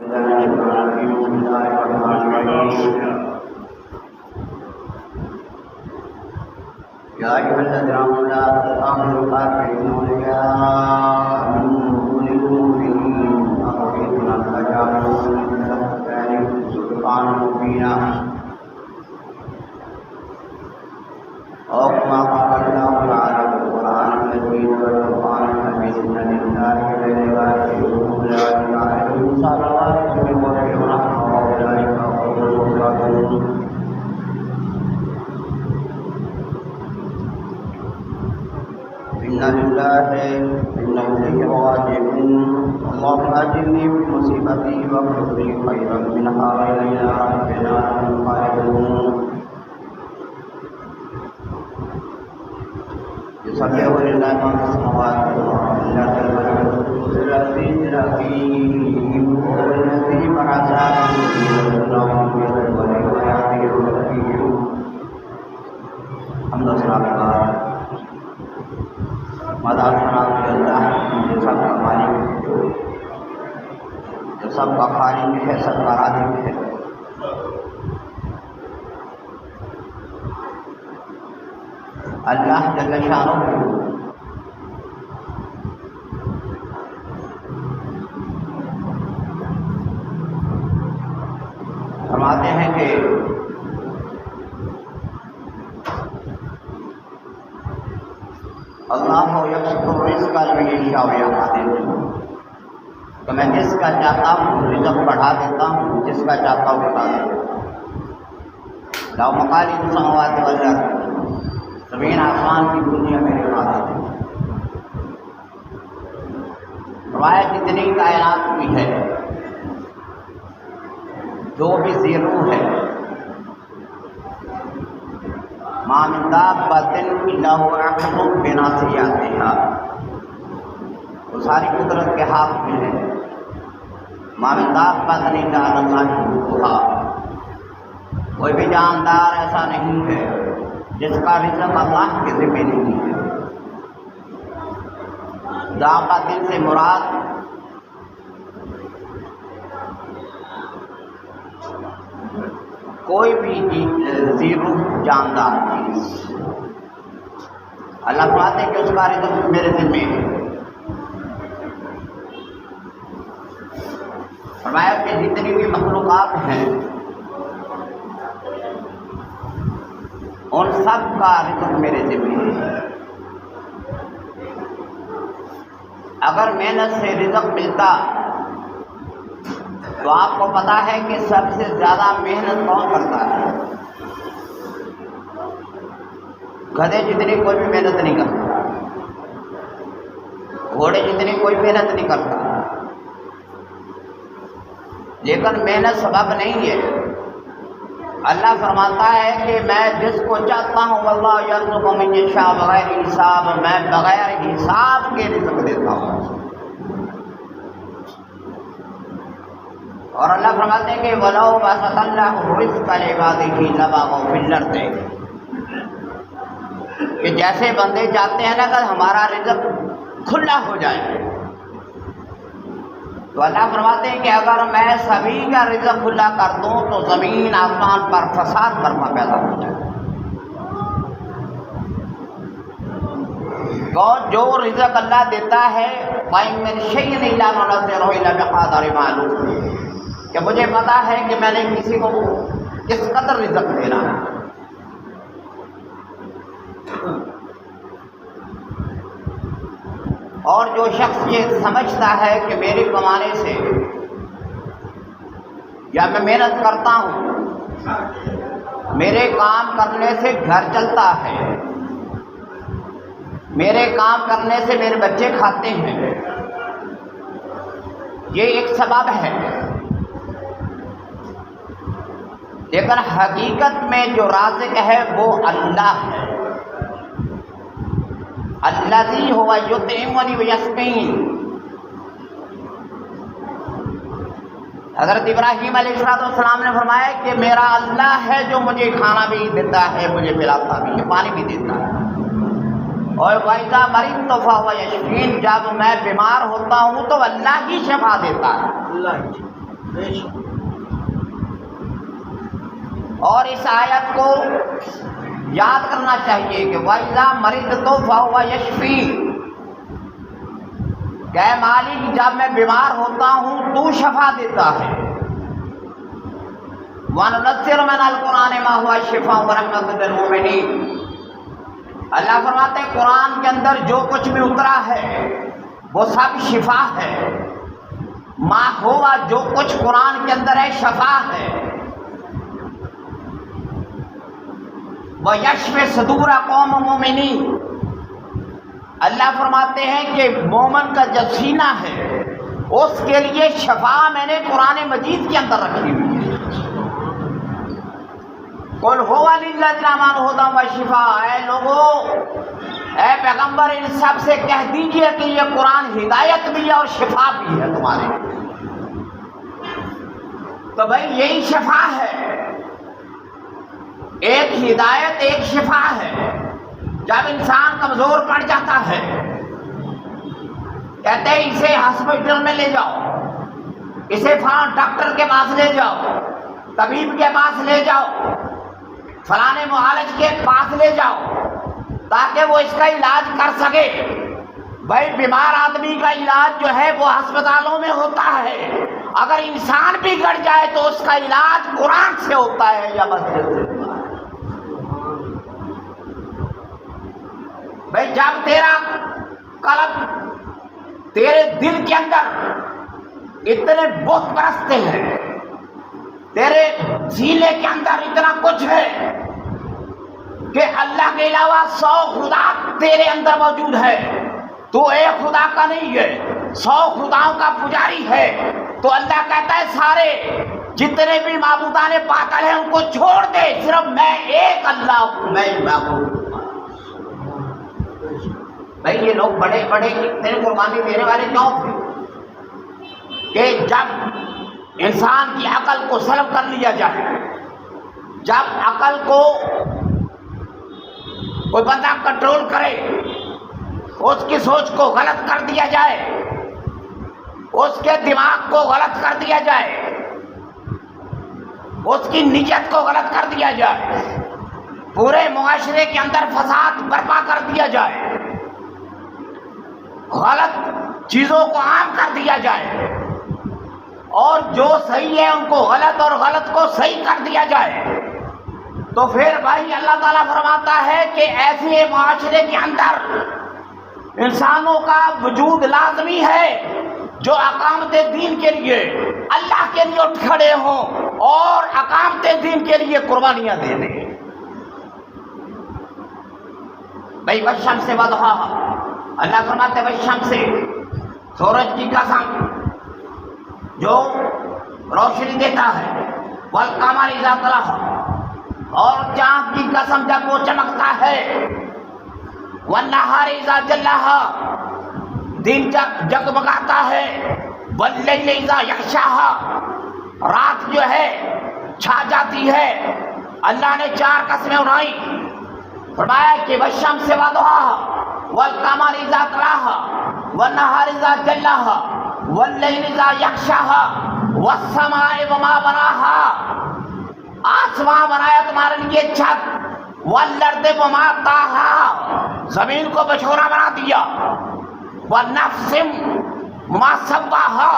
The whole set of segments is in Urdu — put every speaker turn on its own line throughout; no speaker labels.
يا أيها الذين آمنوا لا تتخذوا الكافرين أولياء من دون المؤمنين أتريدون أن تجعلوا لله سلطانا مبينا أو كما قال الله تعالى في القرآن المجيد والفرقان الحميد إن لله وملائكته عليهم صلوات من ربهم ورحمة وأولئك هم المهتدون إن لله إنه إليه راجعون اللهم أجرني في مصيبتي واغفر لي خيرا منها وإلينا ربنا منقلبون يسبح لله ما في السماوات والأرض العزيز الحكيم هو الذي بعث حمد صلاة مدار شراب کے اللہ جو سب کا مالک جو سب کا خالق ہے سب کا رازق ہے اللہ جل شانہ فرماتے ہیں کہ اللہ یبسط الرزق لمن یشاء ویقدر تو میں جس کا چاہتا ہوں رزق بڑھا دیتا ہوں جس کا چاہتا ہوں گھٹا دیتا ہوں لاؤ مقالید السماوات والارض زمین آسمان کی دنیا میرے ہاتھ ہے فرمایا جتنی کائنات بھی ہے جو بھی ذی روح ہے ما من دابۃ الا هو آخذ بناصیتها وہ ساری قدرت کے ہاتھ میں ہے ما من دابۃ الا علی اللہ رزقها کوئی بھی جاندار ایسا نہیں ہے جس کا رزق اللہ کے ذمہ نہیں ہے دابۃ سے مراد کوئی بھی ذی روح جاندار چیز اللہ فرماتے ہیں کہ اس کا رزق میرے ذمہ ہے فرمایا کہ جتنی بھی مخلوقات ہیں ان سب کا رزق میرے ذمہ ہے اگر محنت سے رزق ملتا تو آپ کو پتا ہے کہ سب سے زیادہ محنت کون کرتا ہے گدھے جتنی کوئی بھی محنت نہیں کرتا گھوڑے جتنی کوئی محنت نہیں کرتا لیکن محنت سبب نہیں ہے اللہ فرماتا ہے کہ میں جس کو چاہتا ہوں واللہ یرزق من یشاء بغیر حساب میں بغیر حساب کے رزق دیتا ہوں اور اللہ فرماتے ہیں کہ وَلَوْ بَسَطَ اللَّهُ الرِّزْقَ لِعِبَادِهِ لَبَغَوْا فِي الْأَرْضِ کہ جیسے بندے چاہتے ہیں نا کہ ہمارا رزق کھلا ہو جائے تو اللہ فرماتے ہیں کہ اگر میں سبھی کا رزق کھلا کر دوں تو زمین آسمان پر فساد برپا پیدا ہو جائے جو رزق اللہ دیتا ہے وَإِن مِّن شَيْءٍ إِلَّا نُنَزِّلُهُ إِلَّا بِقَدَرٍ مَعْلُومٍ کہ مجھے پتا ہے کہ میں نے کسی کو کس قدر رزق دینا ہے اور جو شخص یہ سمجھتا ہے کہ میرے کمانے سے یا میں محنت کرتا ہوں میرے کام کرنے سے گھر چلتا ہے میرے کام کرنے سے میرے بچے کھاتے ہیں یہ ایک سبب ہے لیکن حقیقت میں جو رازق ہے وہ اللہ ہے الذی هو یطعمنی ویسقین حضرت ابراہیم علیہ السلام نے فرمایا کہ میرا اللہ ہے جو مجھے کھانا بھی دیتا ہے مجھے پلاتا بھی ہے پانی بھی دیتا ہے اور وَإِذَا مَرِضْتُ فَهُوَ يَشْفِينِ جب میں بیمار ہوتا ہوں تو اللہ ہی شفا دیتا ہے اور اس آیت کو یاد کرنا چاہیے کہ وَإِذَا مَرِضْتُ فَهُوَ يَشْفِينِ، کہ اے مالک جب میں بیمار ہوتا ہوں تو شفا دیتا ہے۔ وَنُنَزِّلُ مِنَ الْقُرْآنِ مَا هُوَ شِفَاءٌ وَرَحْمَةٌ لِّلْمُؤْمِنِينَ، اللہ فرماتے ہیں قرآن کے اندر جو کچھ بھی اترا ہے وہ سب شفا ہے۔ ما ہوا، جو کچھ قرآن کے اندر ہے شفا ہے۔ وَيَشْفِ صُدُورَ قَوْمٍ مُؤْمِنِينَ، اللہ فرماتے ہیں کہ مومن کا جو سینہ ہے اس کے لیے شفا میں نے قرآن مجید کے اندر رکھی ہوئی ہے۔ قُلْ هُوَ لِلَّذِينَ آمَنُوا هُدًى وَشِفَاءٌ، اے لوگو، اے پیغمبر ان سب سے کہہ دیجئے کہ یہ قرآن ہدایت بھی ہے اور شفا بھی ہے تمہارے لیے۔ تو بھائی یہی شفا ہے، ایک ہدایت ایک شفا ہے۔ جب انسان کمزور پڑ جاتا ہے کہتے ہیں اسے ہاسپٹل میں لے جاؤ، اسے فلاں ڈاکٹر کے پاس لے جاؤ، طبیب کے پاس لے جاؤ، فلانے معالج کے پاس لے جاؤ تاکہ وہ اس کا علاج کر سکے۔ بھائی بیمار آدمی کا علاج جو ہے وہ ہسپتالوں میں ہوتا ہے، اگر انسان بگڑ جائے تو اس کا علاج قرآن سے ہوتا ہے یا مسجد سے ہوتا ہے۔ بھائی جب تیرا قلب، تیرے دل کے اندر اتنے بت پرستے ہیں، تیرے سینے کے اندر اتنا کچھ ہے کہ اللہ کے علاوہ 100 خدا تیرے اندر موجود ہے، تو ایک خدا کا نہیں ہے، 100 خداؤں کا پجاری ہے، تو اللہ کہتا ہے سارے جتنے بھی معبودان باطل ہیں ان کو چھوڑ دے، صرف میں ایک اللہ ہوں، میں معبود۔ بھائی یہ لوگ بڑے بڑے اتنے قربانی دینے والے کیوں تھے کہ جب انسان کی عقل کو سلب کر لیا جائے، جب عقل کو کوئی بندہ کنٹرول کرے، اس کی سوچ کو غلط کر دیا جائے، اس کے دماغ کو غلط کر دیا جائے، اس کی نیت کو غلط کر دیا جائے، پورے معاشرے کے اندر فساد برپا کر دیا جائے، غلط چیزوں کو عام کر دیا جائے، اور جو صحیح ہے ان کو غلط اور غلط کو صحیح کر دیا جائے، تو پھر بھائی اللہ تعالیٰ فرماتا ہے کہ ایسے معاشرے کے اندر انسانوں کا وجود لازمی ہے جو اقامت دین کے لیے اللہ کے لیے اٹھ کھڑے ہوں اور اقامت دین کے لیے قربانیاں دے دیں۔ بھائی والشمس وضحاها، اللہ فرماتے ہیں والشمس، سورج کی قسم جو روشنی دیتا ہے، والقمر اذا طلاها، اور چاند کی قسم جب وہ چمکتا ہے، والنہار اذا جلاها، دن جگمگاتا ہے، واللیل اذا یغشاها، رات جو ہے چھا جاتی ہے۔ اللہ نے 4 قسمیں اٹھائی، فرمایا کہ والشمس وضحاها، والقمر اذا طلاها، والنہار اذا جلاها، واللیل اذا یغشاها، والسماء وما بناها، آسمان بنایا تمہارے لیے چھت، والارض وما طاها، زمین کو بچھونا بنا دیا، والنفس وما سواها،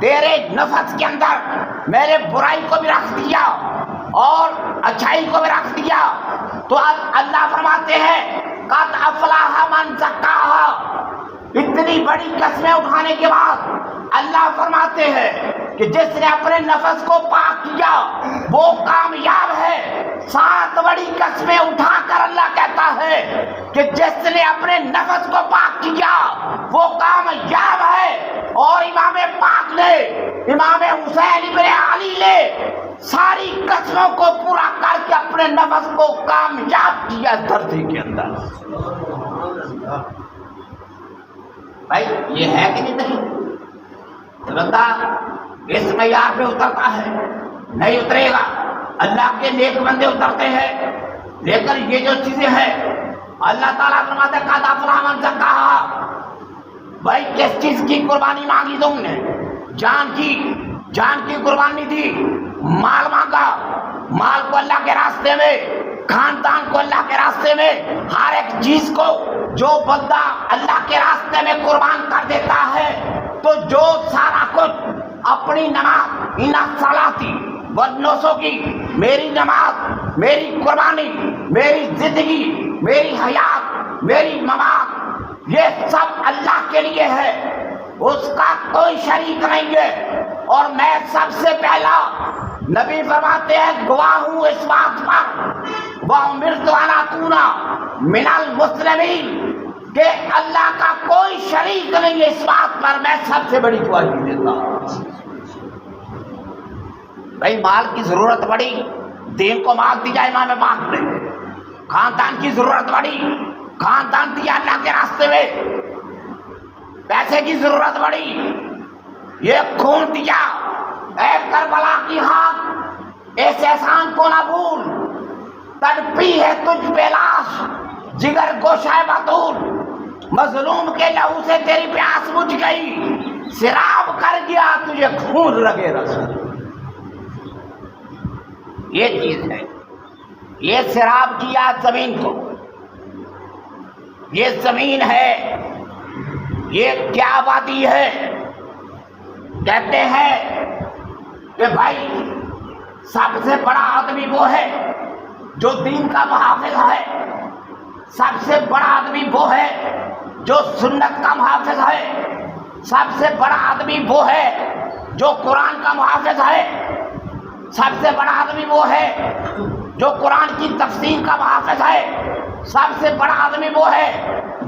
تیرے نفس کے اندر میں نے برائی کو بھی رکھ دیا اور اچھائی کو بھی رکھ دیا۔ تو اللہ فرماتے ہیں قد افلاح من زکاها، اتنی بڑی قسمیں اٹھانے کے بعد اللہ فرماتے ہیں کہ جس نے اپنے نفس کو پاک کیا وہ کامیاب ہے۔ 7 بڑی قسمیں اٹھا کر اللہ کہتا ہے کہ جس نے اپنے نفس کو پاک کیا وہ کامیاب ہے۔ اور امام پاک نے، امام حسین ابن علی نے ساری قسموں کو پورا کر کے اپنے نفس کو کامیاب کیا دھرتی کے اندر۔ بھائی یہ ہے کہ نہیں؟ بندہ اس معیار پہ اترتا ہے، نہیں اترے گا۔ اللہ کے نیک بندے اترتے ہیں، لیکن یہ جو چیزیں ہیں اللہ تعالیٰ فرماتے ہیں قد افلح من زکاها۔ بھائی کس چیز کی قربانی مانگی تم نے؟ جان کی،
جان کی قربانی دی، مال مانگا، مال کو اللہ کے راستے میں، خاندان کو اللہ کے راستے میں، ہر ایک چیز کو جو بندہ اللہ کے راستے میں قربان کر دیتا ہے تو جو سارا کچھ اپنی نماز ان صلاتی ونسو کی، میری نماز، میری قربانی، میری زندگی، میری حیات، میری ممات، یہ سب اللہ کے لیے ہے، اس کا کوئی شریک نہیں ہے۔ اور میں سب سے پہلا، نبی فرماتے ہیں گواہ ہوں اس بات پر، وَأُمِرْتُ أَنْ أَكُونَ مِنَ الْمُسْلِمِينَ، کہ اللہ کا کوئی شریک نہیں ہے، اس بات پر میں سب سے بڑی گواہی دیتا ہوں۔ بھائی مال کی ضرورت پڑی، دین کو مال دیا امام پاک نے، خاندان کی ضرورت پڑی، خاندان دیا اللہ کے راستے میں، پیسے کی ضرورت پڑی، یہ خون دیا، اے کربلا کی خاک اس احسان کو نہ بھول، تڑپی ہے تجھ پہ لاش جگر گوشہ بطول، مظلوم کے لہو سے تیری پیاس بجھ گئی، سیراب کر گیا تجھے خون لگے رسول۔ یہ چیز ہے، یہ سیراب کیا زمین کو، یہ زمین ہے، یہ کیا وادی ہے۔ کہتے ہیں کہ بھائی سب سے بڑا آدمی وہ ہے جو دین کا محافظ ہے، سب سے بڑا آدمی وہ ہے جو سنت کا محافظ ہے، سب سے بڑا آدمی وہ ہے جو قرآن کا محافظ ہے، سب سے بڑا آدمی وہ ہے جو قرآن کی تفسیر کا محافظ ہے، سب سے بڑا آدمی وہ ہے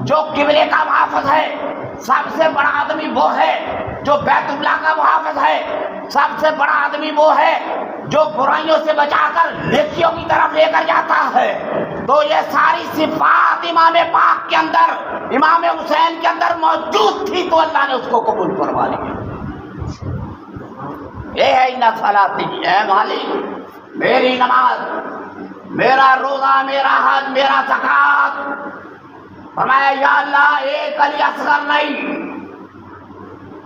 جو قبلے کا محافظ ہے، سب سے بڑا آدمی وہ ہے جو بیت اللہ کا محافظ ہے، سب سے بڑا آدمی وہ ہے جو برائیوں سے بچا کر نیکیوں کی طرف لے کر جاتا ہے۔ تو یہ ساری صفات امام پاک کے اندر، امام حسین کے اندر موجود تھی تو اللہ نے اس کو قبول فرما لیا۔ یہ ہے ان صلاتی، اے مالک میری نماز، میرا روزہ، میرا حج، میرا زکوٰۃ۔ فرمایا یا اللہ ایک علی اصغر نہیں،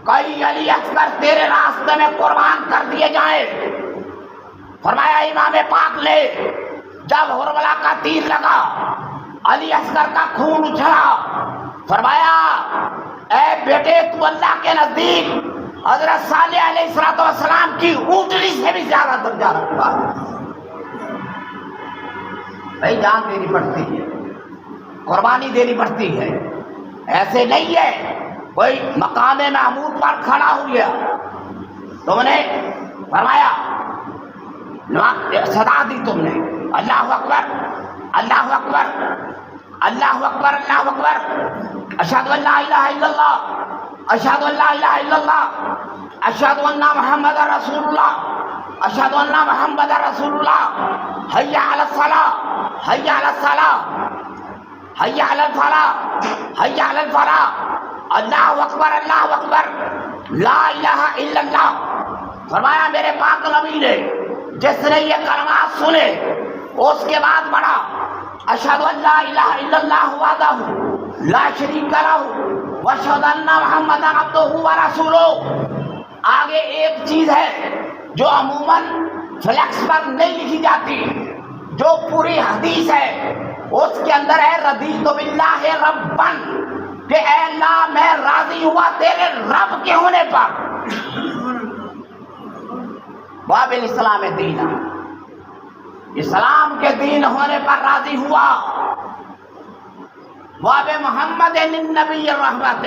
کئی علی اصغر تیرے راستے میں قربان کر دیے جائیں۔ فرمایا امام پاک نے جب حرملہ کا تیر لگا، علی اصغر کا خون اچھلا، فرمایا اے بیٹے تو اللہ کے نزدیک حضرت صالح علیہ السلام کی اونٹنی سے بھی زیادہ درجہ رکھتا ہے۔ بھائی جان دینی پڑتی ہے، قربانی دینی پڑتی ہے، ایسے نہیں ہے کوئی مقام محمود پر کھڑا ہو گیا، تم نے فرمایا صدا دی، تم نے اللہ اکبر اللہ اکبر اللہ اکبر اللہ اکبر، اشہد ان لا الہ الا اللہ، اشہد ان لا الہ الا اللہ، اشہد ان محمد رسول اللہ، اشہد ان محمد رسول اللہ، حی علی الصلاۃ حی علی الصلاۃ حی علی الفلاح حی علی الفلاح، اللہ اکبر اللہ اکبر لا الہ الا اللہ۔ فرمایا میرے پاک نبی نے جس نے یہ کلمات سنے اس کے بعد پڑھا اشہد ان لا الہ الا اللہ وحدہ لا شریک لہ واشہد ان محمدا عبدہ ورسولہ۔ آگے ایک چیز ہے جو عموماً فلیکس پر نہیں لکھی جاتی، جو پوری حدیث ہے اس کے اندر ہے رضیت باللہ ربًا، کہ اے اللہ میں راضی ہوا تیرے رب کے ہونے پر، وبالاسلام دینا، اسلام کے دین ہونے پر راضی ہوا، وبمحمد النبی الرحمت،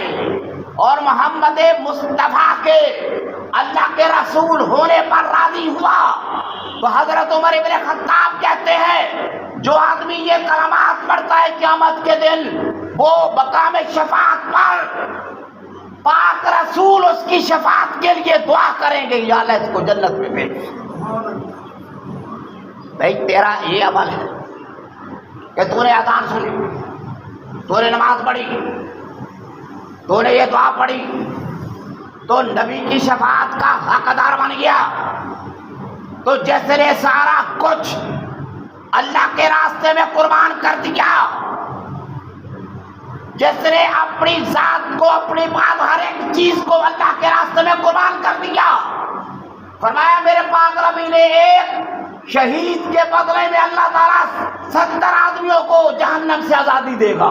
اور محمد مصطفیٰ کے اللہ کے رسول ہونے پر راضی ہوا۔ تو حضرت عمر ابن خطاب کہتے ہیں جو آدمی یہ کلمات پڑھتا ہے قیامت کے دن وہ مقام شفاعت پر پاک رسول اس کی شفاعت کے لیے دعا کریں گے، یا اللہ اس کو جنت میں بھیج۔ بھائی تیرا یہ عمل ہے کہ تو نے اذان سنی، تو نے نماز پڑھی، تو نے یہ دعا پڑھی، تو نبی کی شفاعت کا حقدار بن گیا۔ تو جس نے سارا کچھ اللہ کے راستے میں قربان کر دیا، جس نے اپنی ذات کو، اپنی بات، ہر ایک چیز کو اللہ کے راستے میں قربان کر دیا، فرمایا میرے پاک نبی نے ایک شہید کے بدلے میں اللہ تعالیٰ 70 آدمیوں کو جہنم سے آزادی دے گا.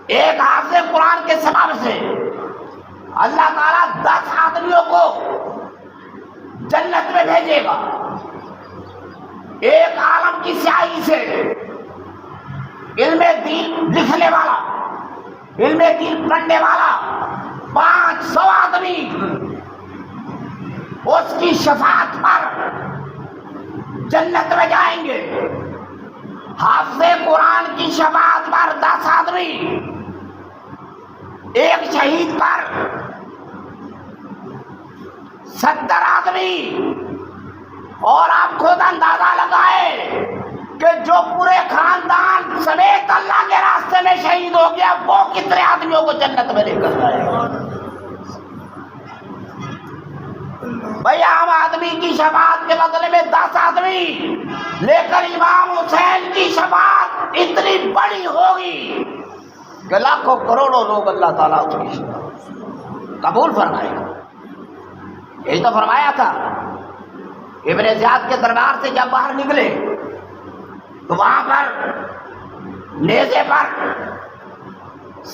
ایک حافظ قرآن کے سبب سے اللہ تعالیٰ 10 آدمیوں کو جنت میں بھیجے گا. ایک عالم کی سیاہی سے علم دین لکھنے والا، علم دین پڑھنے والا 500 آدمی اس کی شفاعت پر جنت میں جائیں گے. حافظ قرآن کی شفاعت پر 10 آدمی، ایک شہید پر 70 آدمی. اور آپ خود اندازہ لگائے کہ جو پورے خاندان سمیت اللہ کے راستے میں شہید ہو گیا وہ کتنے آدمیوں کو جنت میں لے کر جائے گا. بھئی عام آدمی کی شفاعت کے بدلے میں 10 آدمی، لیکن امام حسین کی شفاعت اتنی بڑی ہوگی کہ لاکھوں کروڑوں لوگ اللہ تعالیٰ اس کی شفاعت قبول فرمائے گا. یہی تو فرمایا تھا. ابن زیاد کے دربار سے جب باہر نکلے تو وہاں پر نیزے پر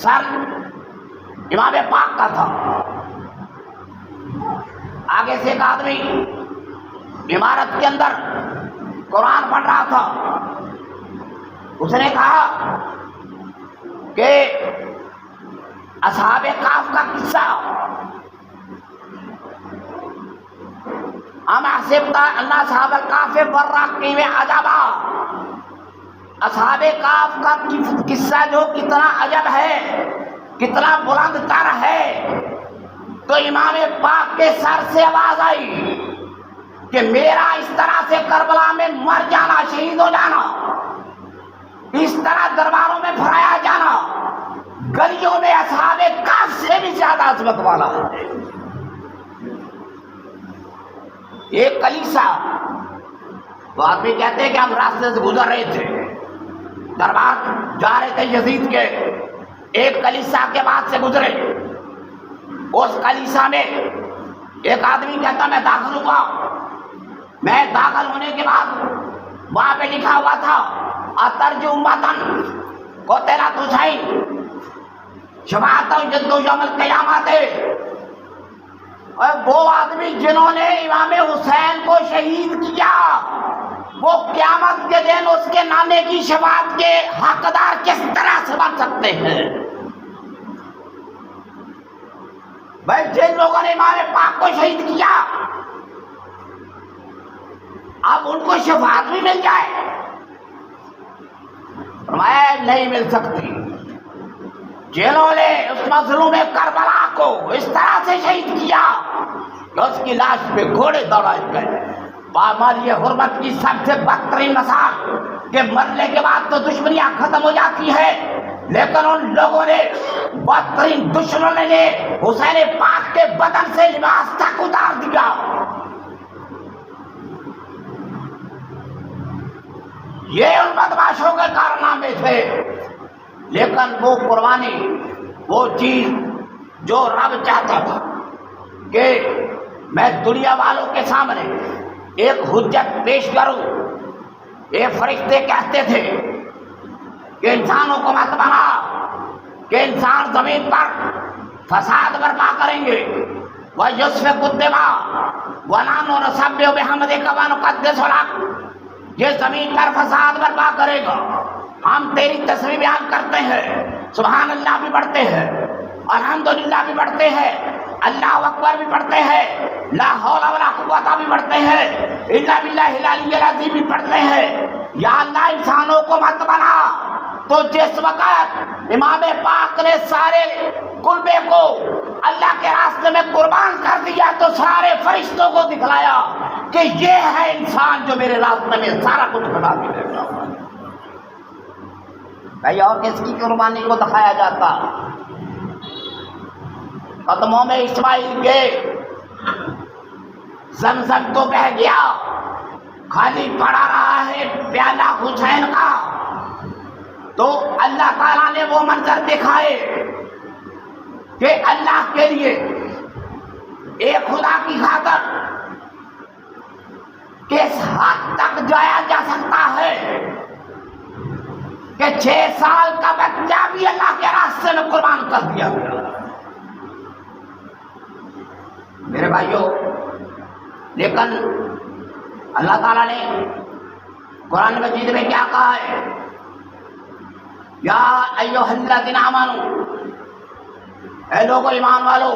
سر امام پاک کا تھا. آگے سے ایک آدمی عمارت کے اندر قرآن پڑھ رہا تھا. اس نے کہا کہ اصحاب کہف کا قصہ، اما حسبت ان اصحاب الکہف والرقیم عجبا، اصحاب کہف کا قصہ جو کتنا عجب ہے، کتنا بلند تر ہے. تو امام پاک کے سر سے آواز آئی کہ میرا اس طرح سے کربلا میں مر جانا، شہید ہو جانا، اس طرح درباروں میں پھرایا جانا گلیوں میں اصحاب کہف سے بھی زیادہ عظمت والا ہے. ایک کلیسا، وہ آدمی کہتے ہیں کہ ہم راستے سے گزر رہے تھے، دربار جا رہے تھے یزید کے، ایک کلیسا کے بعد سے گزرے. اس کلیسا میں ایک آدمی کہتا میں داخل ہوا. میں داخل ہونے کے بعد وہاں پہ لکھا ہوا تھا اترجمتن قتلت حسین شفاعت جد یوم القیامت. اور وہ آدمی جنہوں نے امام حسین کو شہید کیا وہ قیامت کے دن اس کے نانے کی شفاعت کے حقدار کس طرح سے بن سکتے ہیں؟ بھائی جن لوگوں نے امام پاک کو شہید کیا اب ان کو شفاعت بھی مل جائے؟ فرمایا نہیں مل سکتی. جنہوں نے اس مظلوم کربلا کو اس طرح سے شہید کیا کہ اس کی لاش پہ گھوڑے دوڑائے گئے. پامالی حرمت کی سب سے بدترین مثال کہ مرنے کے بعد تو دشمنیاں ختم ہو جاتی ہے، لیکن ان لوگوں نے بدترین دشمنوں نے حسین پاک کے بدن سے لباس تک اتار دیا. یہ ان بدماشوں کے کارنامے تھے. لیکن وہ قربانی، وہ چیز جو رب چاہتا تھا کہ میں دنیا والوں کے سامنے ایک حجت پیش کروں. ایک فرشتے کہتے تھے کہ انسانوں کو مت بنا کہ انسان زمین پر فساد برپا کریں گے. وَيُسْفِكُ الدِّمَاءَ وَنَحْنُ نُسَبِّحُ بِحَمْدِكَ وَنُقَدِّسُ لَكَ. یہ زمین پر فساد برپا کرے گا، ہم تیری تسبیح بیان کرتے ہیں، سبحان اللہ بھی پڑھتے ہیں، الحمدللہ بھی پڑھتے ہیں، اللہ اکبر بھی پڑھتے ہیں، لا حول ولا قوت بھی پڑھتے ہیں، الا باللہ العلی العظیم بھی پڑھتے ہیں. یا اللہ انسانوں کو مت بنا. تو جس وقت امام پاک نے سارے قربے کو اللہ کے راستے میں قربان کر دیا تو سارے فرشتوں کو دکھلایا کہ یہ ہے انسان جو میرے راستے میں سارا کچھ بنا کے دیتا ہوں. بھائی اور کس کی قربانی کو دکھایا جاتا؟ قدموں میں اسماعیل کے زمزم تو بہہ گیا، خالی پڑا رہا ہے پیالہ حسین کا. تو اللہ تعالیٰ نے وہ منظر دکھائے کہ اللہ کے لیے ایک خدا کی خاطر کس حد تک جایا جا سکتا ہے کہ 6 سال کا بچہ بھی اللہ کے راستے میں قربان کر دیا گیا۔ میرے بھائیوں، لیکن اللہ تعالیٰ نے قرآن مجید میں کیا کہا ہے؟ یا ایھا الذین آمنوا، اے لوگو ایمان والو۔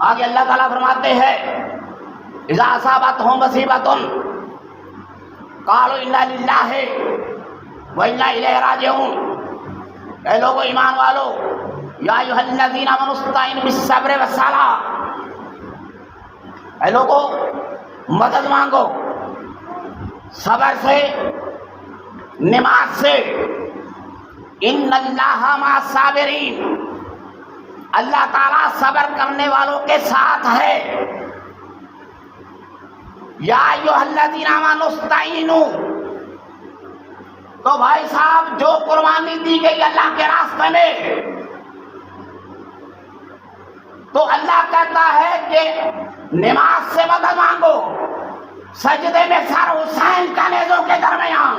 آگے اللہ تعالیٰ فرماتے ہیں اذا اصابتہم مصیبۃ قالوا انا للہ وانا الیہ راجعون۔ اے لوگو ایمان والو، یا ایھا الذین آمنوا استعینوا بالصبر والصلاۃ، اے لوگو مدد مانگو صبر سے، نماز سے۔ ان اللہ مع الصابرین، اللہ تعالیٰ صبر کرنے والوں کے ساتھ ہے۔ یا ایھا الذین آمنوا استعینوا، تو بھائی صاحب جو قربانی دی گئی اللہ کے راستے میں، تو اللہ کہتا ہے کہ نماز سے مدد مانگو، سجدے میں سر حسین کا نیزوں کے درمیان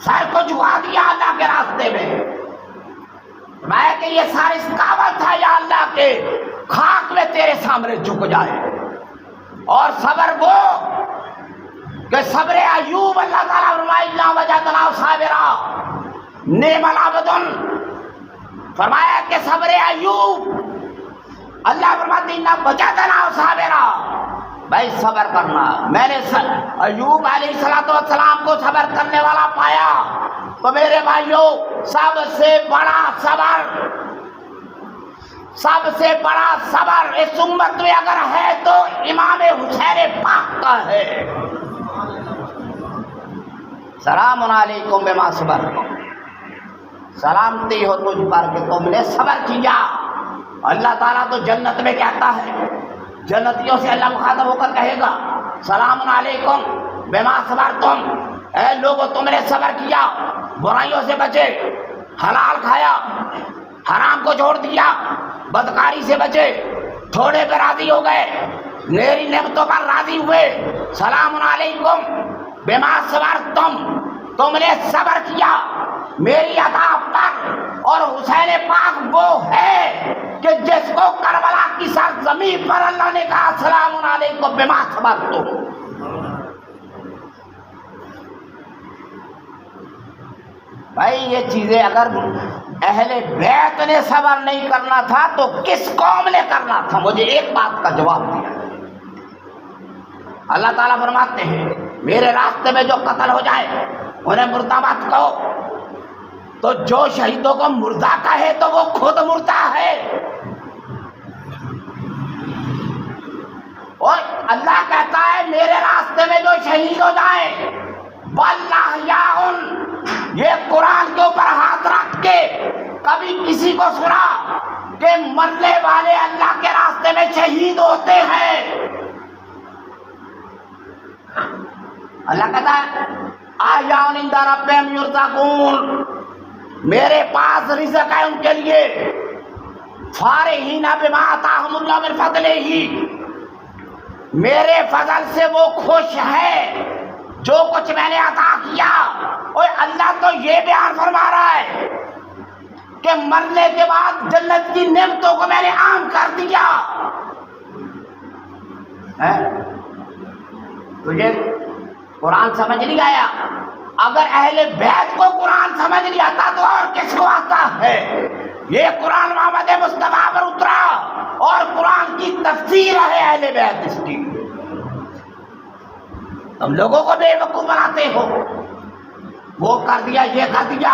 سر کو جھکا دیا اللہ کے راستے میں، میں کہ یہ سر اس قابل تھا یا اللہ کے خاک میں تیرے سامنے جھک جائے۔ اور صبر وہ کہ صبر ایوب، اللہ تعالیٰ فرمائے انا وجدناہ صابرا نعم العبد، فرمایا کہ صبر ایوب، اللہ فرماتے انا وجدناہ صابرا، بھائی صبر کرنا۔ میں نے ایوب علیہ السلام کو صبر کرنے والا پایا، تو میرے بھائیوں سب سے بڑا صبر اس امت میں اگر ہے تو امام حسین پاک کا ہے۔ سلام علیکم بما صبرتم، سلامتی ہو تجھ پر کہ تم نے صبر کیا۔ اللہ تعالیٰ تو جنت میں کہتا ہے، جنتیوں سے اللہ مخاطب ہو کر کہے گا سلام علیکم بما صبرتم، اے لوگو تم نے صبر کیا، برائیوں سے بچے، حلال کھایا، حرام کو چھوڑ دیا، بدکاری سے بچے، تھوڑے پہ راضی ہو گئے، میری نعمتوں پر راضی ہوئے۔ سلام علیکم بما صبرتم، تم نے صبر کیا میری عطا پر۔ اور حسین پاک وہ ہے کہ جس کو کربلا کی سرزمین پر اللہ نے کہا سلام علیکم بما صبرتم۔ بھائی یہ چیزیں اگر اہل بیت نے صبر نہیں کرنا تھا تو کس قوم نے کرنا تھا؟ مجھے ایک بات کا جواب دیا۔ اللہ تعالیٰ فرماتے ہیں میرے راستے میں جو قتل ہو جائے انہیں مردہ مت کہو، تو جو شہیدوں کو مردہ کہے تو وہ خود مردہ ہے۔ اور اللہ کہتا ہے میرے راستے میں جو شہید ہو جائیں وَاللَّهِ یہ قرآن کے اوپر ہاتھ رکھ کے کبھی کسی کو سنا کہ مرنے والے اللہ کے راستے میں شہید ہوتے ہیں؟ اللہ کہتا ہے احیاء عند ربہم یرزقون، میرے پاس رزق ہے ان کے لیے، فارحین بما آتاہم اللہ من فضلہ، میرے فضل سے وہ خوش ہے جو کچھ میں نے عطا کیا۔ اور اللہ تو یہ بیان فرما رہا ہے کہ مرنے کے بعد جنت کی نعمتوں کو میں نے عام کر دیا۔ تجھے قرآن سمجھ نہیں آیا؟ اگر اہل بیت کو قرآن سمجھ نہیں آتا تو اور کس کو آتا ہے؟ یہ قرآن محمد مصطفیٰ پر اترا اور قرآن کی تفسیر ہے اہل بیت اس کی۔ تم لوگوں کو بے وقوف بناتے ہو، وہ کر دیا یہ کر دیا۔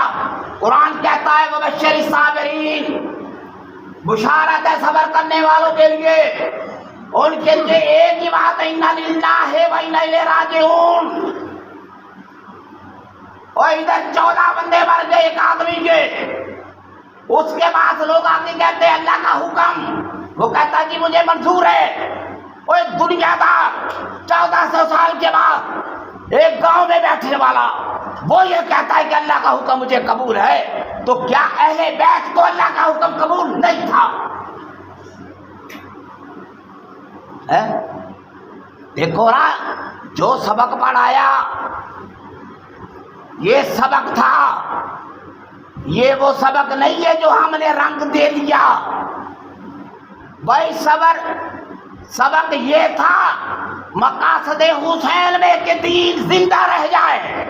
قرآن کہتا ہے وبشر الصابرین، بشارت ہے صبر کرنے والوں کے لیے، ان کے لیے ایک ہی بات ہے انا للہ و انا الیہ راجعون۔ اور ادھر 14 بندے مر گئے ایک آدمی کے، اس کے بعد لوگ آگے کہتے ہیں اللہ کا حکم، وہ کہتا جی مجھے منظور ہے۔ اور دنیا دار 1400 سال کے بعد ایک گاؤں میں بیٹھنے والا وہ یہ کہتا ہے کہ اللہ کا حکم مجھے قبول ہے، تو کیا اہل بیت کو اللہ کا حکم قبول نہیں تھا؟ ہے؟ دیکھو نا جو سبق پڑھایا یہ سبق تھا، یہ وہ سبق نہیں ہے جو ہم نے رنگ دے دیا بھائی۔ سبق یہ تھا مقاصد حسین میں کہ دین زندہ رہ جائے،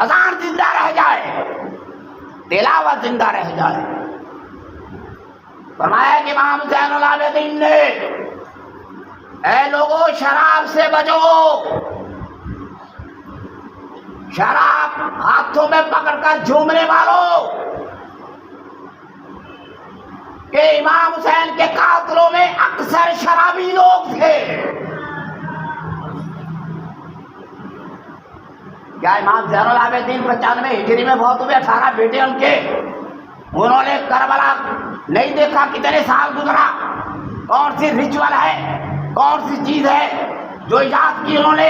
اذان زندہ رہ جائے، تلاوت زندہ رہ جائے۔ فرمایا کہ امام زین العابدین نے اے لوگوں شراب سے بچو، شراب ہاتھوں میں پکڑ کر جھومنے والوں، کہ امام حسین کے قاتلوں میں اکثر شرابی لوگ تھے۔ کیا امام زین العابدین 95 ہجری میں بہت ہوئے، 18 بیٹے ان کے، انہوں نے کربلا نہیں دیکھا؟ کتنے سال گزرا؟ کون سی ریچول ہے، کون سی چیز ہے جو ایجاد کی انہوں نے؟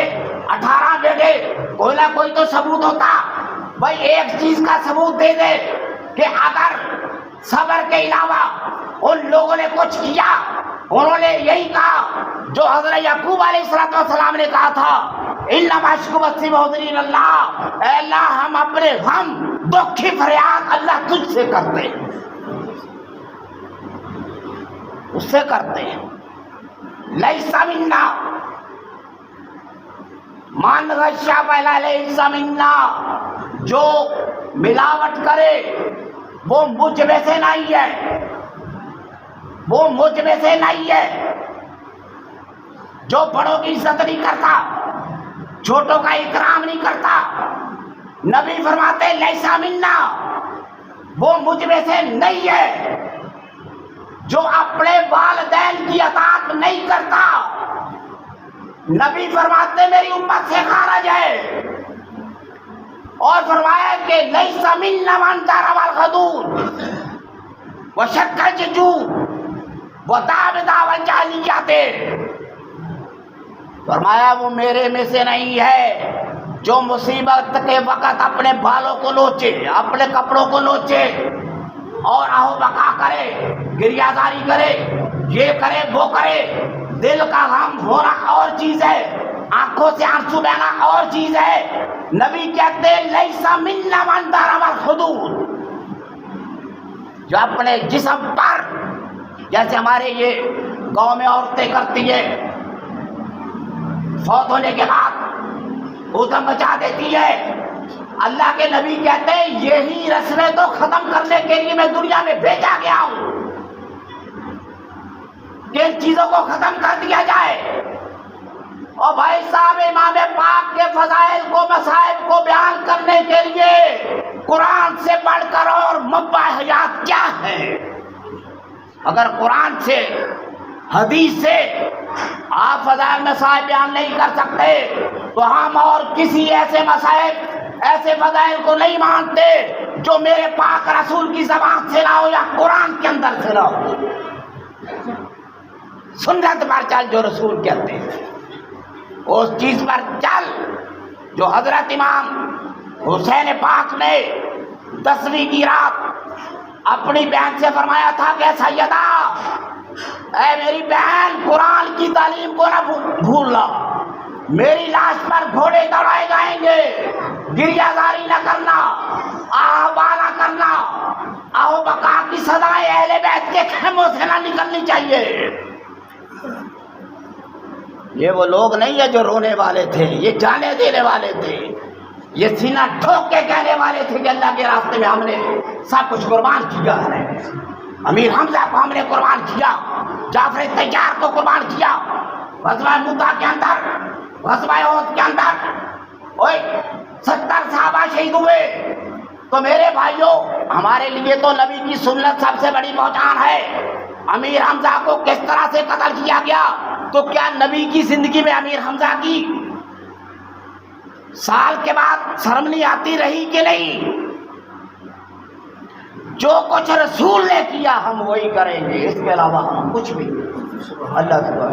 18 بیٹے، کوئی نہ کوئی تو ثبوت ہوتا بھائی۔ ایک چیز کا ثبوت دے دے کہ اگر صبر کے علاوہ ان لوگوں نے کچھ کیا، انہوں نے یہی کہا جو حضرت یعقوب علیہ السلام نے کہا تھا، انما اشکو بثی بحضری اللہ، اے اللہ ہم اپنے غم دکھ کی فریاد اللہ تجھ سے کرتے ہیں، اس سے کرتے ہیں۔ لیس منا من غشا فلا لیس منا، جو ملاوٹ کرے وہ مجھ میں سے نہیں ہے، وہ مجھ میں سے نہیں ہے۔ جو بڑوں کی عزت نہیں کرتا، چھوٹوں کا اکرام نہیں کرتا، نبی فرماتے لیسا منا، وہ مجھ میں سے نہیں ہے۔ جو اپنے والدین کی اطاعت نہیں کرتا، نبی فرماتے میری امت سے خارج ہے۔ اور فرمایا کہ لیسا منا من ضرب الحدود وشق الجیوب وذهب دعوى الجاہلیت، فرمایا وہ میرے میں سے نہیں ہے جو مصیبت کے وقت اپنے بالوں کو نوچے، اپنے کپڑوں کو نوچے اور آہو بقا کرے، گریہ زاری کرے، یہ کرے وہ کرے۔ دل کا غم ہونا اور چیز ہے، آنکھوں سے آنسو بہنا اور چیز ہے۔ نبی کہتے لیسا منا من ضرب الحدود، جو اپنے جسم پر، جیسے ہمارے یہ گاؤں میں عورتیں کرتی ہے، فوت ہونے کے بعد ادھم مچا دیتی ہے، اللہ کے نبی کہتے ہیں یہی رسمیں تو ختم کرنے کے لیے میں دنیا میں بھیجا گیا ہوں کہ ان چیزوں کو ختم کر دیا جائے۔ اور بھائی صاحب امام پاک کے فضائل کو، مصائب کو بیان کرنے کے لیے قرآن سے پڑھ کر اور منبع حیات کیا ہے؟ اگر قرآن سے، حدیث سے آپ فضائل مصائب بیان نہیں کر سکتے تو ہم اور کسی ایسے مصائب، ایسے فضائل کو نہیں مانتے جو میرے پاک رسول کی زبان سے نہ ہو یا قرآن کے اندر سے نہ ہو۔ سنت پر چل جو رسول کہتے ہیں، اس چیز پر چل جو حضرت امام حسین پاک نے 10ویں کی رات اپنی بہن سے فرمایا تھا کہ سیدہ، اے میری بہن قرآن کی تعلیم کو نہ بھولنا، میری لاش پر گھوڑے دوڑائے جائیں گے، گریہ زاری نہ کرنا، آہا نہ کرنا، آہو بقا کی سزائیں اہل بیت کے خیموں سے نہ نکلنی چاہیے۔ یہ وہ لوگ نہیں ہیں جو رونے والے تھے، یہ جانے دینے والے تھے، یہ سینہ ٹھوک کے کہنے والے تھے کہ اللہ کے راستے میں ہم نے سب کچھ قربان کیا ہے۔ امیر حمزہ کو ہم نے قربان کیا، جعفر طیار کو قربان کیا، غزوہ موتا کے اندر، غزوہ احد کے اندر 70 صحابہ شہید ہوئے۔ تو میرے بھائیوں، ہمارے لیے تو نبی کی سنت سب سے بڑی پہچان ہے۔ امیر حمزہ کو کس طرح سے قتل کیا گیا؟ تو کیا نبی کی زندگی میں امیر حمزہ کی سال کے بعد شرم نہیں آتی رہی کہ نہیں؟ جو کچھ رسول نے کیا ہم وہی کریں گے، اس کے علاوہ ہم کچھ بھی نہیں۔ اللہ تعالیٰ